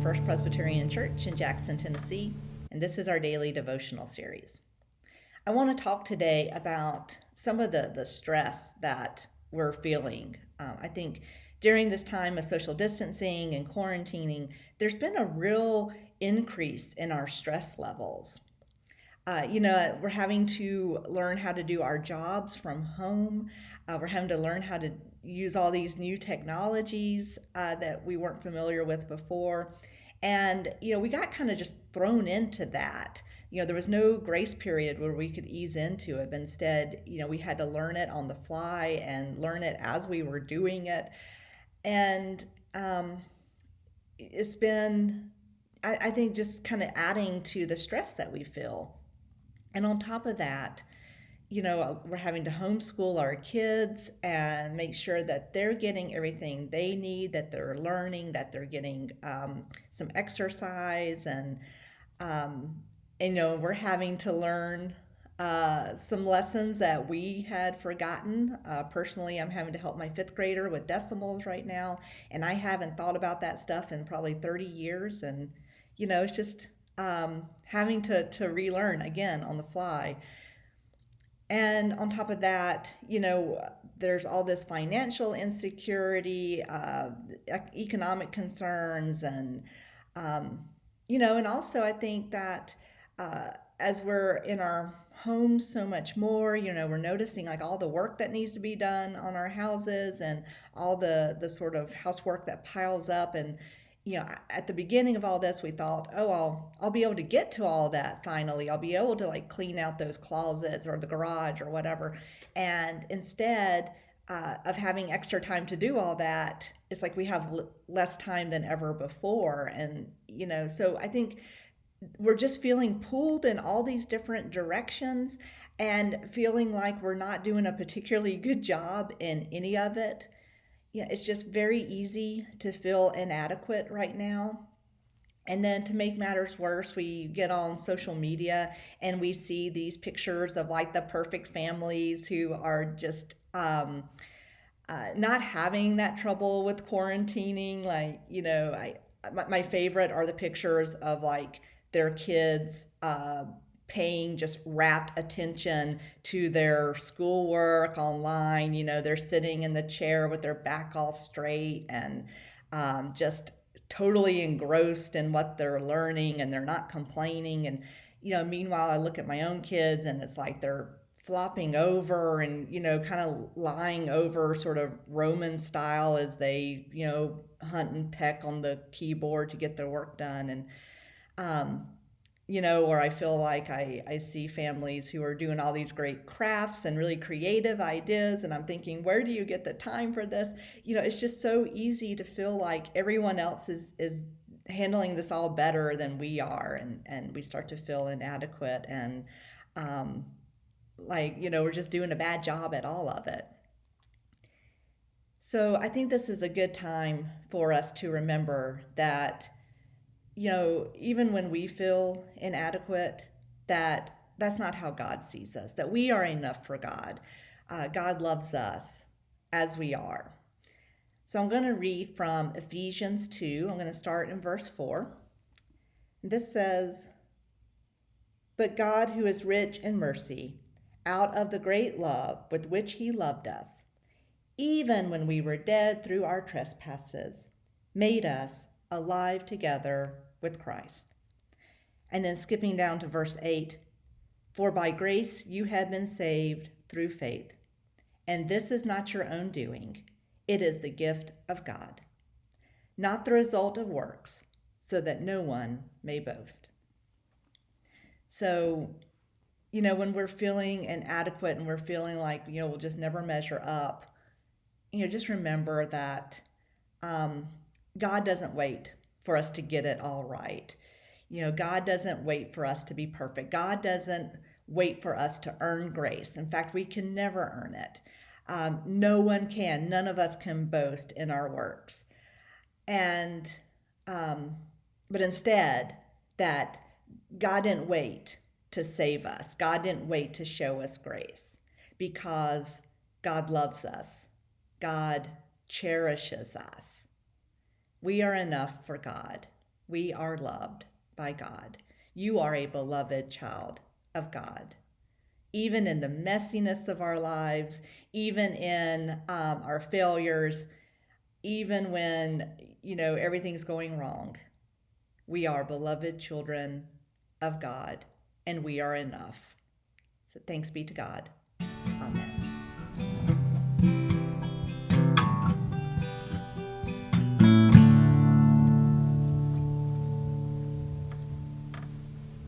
First Presbyterian Church in Jackson, Tennessee, and this is our daily devotional series. I want to talk today about some of the stress that we're feeling. I think during this time of social distancing and quarantining, there's been a real increase in our stress levels. We're having to learn how to do our jobs from home. We're having to learn how to use all these new technologies that we weren't familiar with before. And, we got kind of just thrown into that. There was no grace period where we could ease into it. But instead, we had to learn it on the fly and learn it as we were doing it. And it's been, I think, just kind of adding to the stress that we feel. And on top of that, we're having to homeschool our kids and make sure that they're getting everything they need, that they're learning, that they're getting some exercise. And we're having to learn some lessons that we had forgotten. Personally, I'm having to help my fifth grader with decimals right now. And I haven't thought about that stuff in probably 30 years. And, it's just having to relearn again on the fly. And on top of that, there's all this financial insecurity, economic concerns, and, and also I think that as we're in our homes so much more, we're noticing like all the work that needs to be done on our houses and all the sort of housework that piles up. And at the beginning of all this, we thought, oh, I'll be able to get to all that finally. I'll be able to like clean out those closets or the garage or whatever. And instead of having extra time to do all that, it's like we have less time than ever before. And, so I think we're just feeling pulled in all these different directions and feeling like we're not doing a particularly good job in any of it. It's just very easy to feel inadequate right now. And then to make matters worse, we get on social media and we see these pictures of like the perfect families who are just not having that trouble with quarantining. Like, my favorite are the pictures of like their kids paying just rapt attention to their schoolwork online. They're sitting in the chair with their back all straight and just totally engrossed in what they're learning, and they're not complaining. And, meanwhile, I look at my own kids and it's like they're flopping over and, kind of lying over sort of Roman style as they, hunt and peck on the keyboard to get their work done. And, or I feel like I see families who are doing all these great crafts and really creative ideas, and I'm thinking, where do you get the time for this? It's just so easy to feel like everyone else is handling this all better than we are, and we start to feel inadequate and we're just doing a bad job at all of it. So I think this is a good time for us to remember that even when we feel inadequate, that's not how God sees us, that we are enough for God. God loves us as we are. So I'm going to read from Ephesians 2. I'm going to start in verse 4. This says, "But God, who is rich in mercy, out of the great love with which he loved us, even when we were dead through our trespasses, made us alive together with Christ." And then skipping down to verse 8, "For by grace you have been saved through faith, and this is not your own doing. It is the gift of God, not the result of works, so that no one may boast." So, when we're feeling inadequate and we're feeling like, we'll just never measure up, just remember that God doesn't wait for us to get it all right. God doesn't wait for us to be perfect. God doesn't wait for us to earn grace. In fact, we can never earn it. No one can. None of us can boast in our works. And, but instead, that God didn't wait to save us. God didn't wait to show us grace because God loves us. God cherishes us. We are enough for God. We are loved by God. You are a beloved child of God. Even in the messiness of our lives, even in our failures, even when, everything's going wrong, we are beloved children of God, and we are enough. So thanks be to God.